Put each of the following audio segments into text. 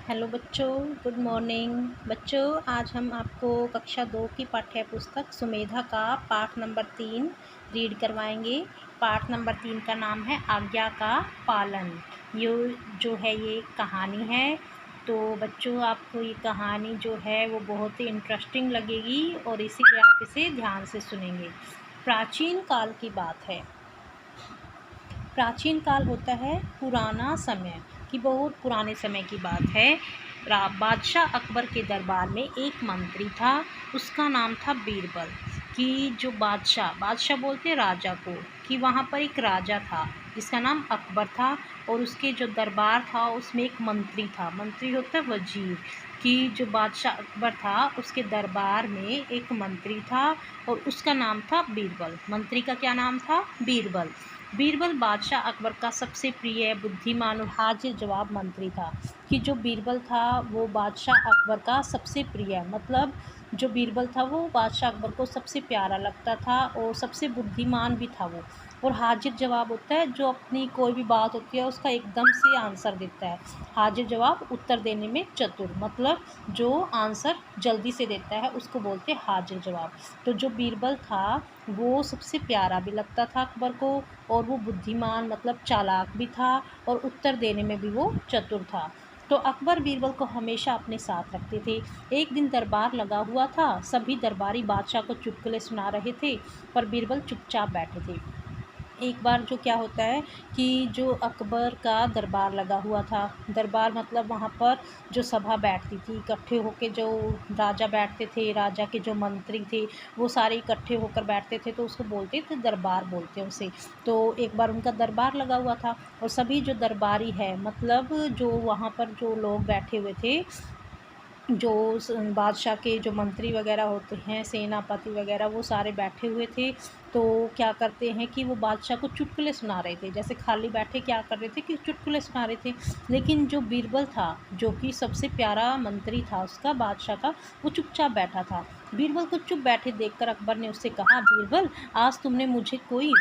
Hello बच्चों, good morning. बच्चों, आज हम आपको कक्षा 2 की पाठ्य पुस्तक सुमेधा का पाठ नंबर 3 रीड करवाएंगे। पाठ नंबर 3 का नाम है आज्ञा का पालन। ये जो है ये कहानी है। तो बच्चों, आपको ये कहानी जो है वो बहुत ही इंटरेस्टिंग लगेगी और इसीलिए आप इसे ध्यान से सुनेंगे। प्राचीन काल की बात है। प्राचीन काल होता है पुराना समय की, बहुत पुराने समय की बात है। बादशाह अकबर के दरबार में एक मंत्री था, उसका नाम था बीरबल। कि जो बादशाह बोलते हैं राजा को, कि वहाँ पर एक राजा था जिसका नाम अकबर था, और उसके जो दरबार था उसमें एक मंत्री था। मंत्री होता है वजीर। कि जो बादशाह अकबर था उसके दरबार में एक मंत्री था और उसका नाम था बीरबल। मंत्री का क्या नाम था? बीरबल। बीरबल बादशाह अकबर का सबसे प्रिय, बुद्धिमान और हाजिर जवाब मंत्री था। कि जो बीरबल था वो बादशाह अकबर का सबसे प्रिय, मतलब जो बीरबल था वो बादशाह अकबर को सबसे प्यारा लगता था और सबसे बुद्धिमान भी था वो। और हाजिर जवाब होता है जो अपनी कोई भी बात होती है उसका एकदम से आंसर देता है। हाजिर जवाब, उत्तर देने में चतुर, मतलब जो आंसर जल्दी से देता है उसको बोलते हैं हाजिर जवाब। तो जो बीरबल था वो सबसे प्यारा भी लगता था अकबर को, और वो बुद्धिमान मतलब चालाक भी था, और उत्तर देने में भी वो चतुर था। तो अकबर बीरबल को हमेशा अपने साथ रखते थे। एक दिन दरबार लगा हुआ था, सभी दरबारी बादशाह को चुटकुले सुना रहे थे, पर बीरबल चुपचाप बैठे थे। एक बार जो क्या होता है कि जो अकबर का दरबार लगा हुआ था, दरबार मतलब वहाँ पर जो सभा बैठती थी इकट्ठे होकर, जो राजा बैठते थे, राजा के जो मंत्री थे वो सारे इकट्ठे होकर बैठते थे, तो उसको बोलते थे दरबार, बोलते हैं उसे। तो एक बार उनका दरबार लगा हुआ था और सभी जो दरबारी है, मतलब जो वहाँ पर जो लोग बैठे हुए थे, जो बादशाह के जो मंत्री वगैरह होते हैं, सेनापति वगैरह, वो सारे बैठे हुए थे। तो क्या करते हैं कि वो बादशाह को चुटकुले सुना रहे थे, जैसे खाली बैठे क्या कर रहे थे कि चुटकुले सुना रहे थे। लेकिन जो बीरबल था, जो कि सबसे प्यारा मंत्री था उसका, बादशाह का, वो चुपचाप बैठा था। बीरबल को चुप बैठे देखकर अकबर ने उससे कहा, बीरबल, आज तुमने मुझे कोई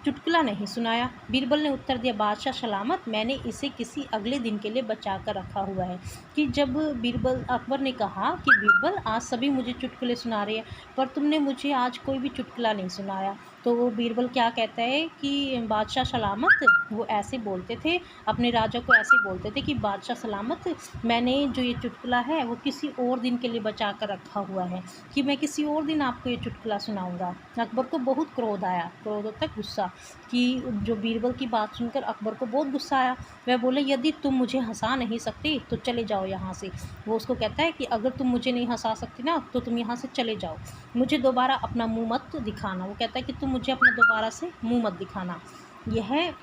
चुटकुला नहीं सुनाया। बीरबल ने उत्तर दिया, बादशाह सलामत, मैंने इसे किसी अगले दिन के लिए बचा कर रखा हुआ है। कि जब बीरबल, अकबर ने कहा कि बीरबल, आज सभी मुझे चुटकुले सुना रहे हैं, पर तुमने मुझे आज कोई भी चुटकुला नहीं सुनाया। तो वो बीरबल क्या कहता है कि बादशाह सलामत, वो ऐसे बोलते थे, अपने राजा को ऐसे बोलते थे कि बादशाह सलामत, मैंने जो ये चुटकुला है वो किसी और दिन के लिए बचा कर रखा हुआ है, कि मैं किसी और दिन आपको ये चुटकुला सुनाऊंगा। अकबर को बहुत क्रोध आया, क्रोध होता है गुस्सा। कि जो बीरबल की बात सुनकर अकबर को बहुत गुस्सा आया। वह बोले, यदि तुम मुझे हंसा नहीं सकते तो चले जाओ यहाँ से। वो उसको कहता है कि अगर तुम मुझे नहीं हंसा सकती ना तो तुम यहाँ से चले जाओ, मुझे दोबारा अपना मुंह मत दिखाना। वो कहता है कि तुम मुझे अपना दोबारा से मुंह मत दिखाना। यह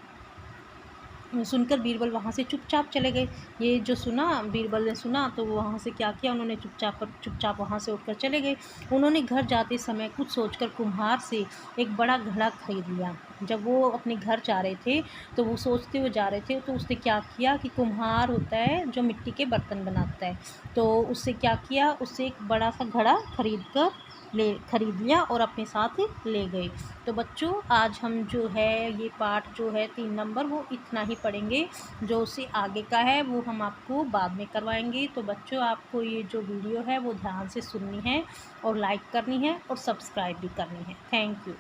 सुनकर बीरबल वहाँ से चुपचाप चले गए। ये जो सुना, बीरबल ने सुना, तो वो वहाँ से क्या किया, उन्होंने चुपचाप वहाँ से उठकर चले गए। उन्होंने घर जाते समय कुछ सोचकर कुम्हार से एक बड़ा घड़ा खरीद लिया। जब वो अपने घर जा रहे थे तो वो सोचते हुए जा रहे थे, तो उसने क्या किया कि कुम्हार होता है जो मिट्टी के बर्तन बनाता है, तो उससे क्या किया, उससे एक बड़ा सा घड़ा खरीद लिया और अपने साथ ले गए। तो बच्चों, आज हम जो है ये पाठ जो है 3 नंबर वो इतना ही पढ़ेंगे। जो उससे आगे का है वो हम आपको बाद में करवाएंगे। तो बच्चों, आपको ये जो वीडियो है वो ध्यान से सुननी है और लाइक करनी है और सब्सक्राइब भी करनी है। Thank you.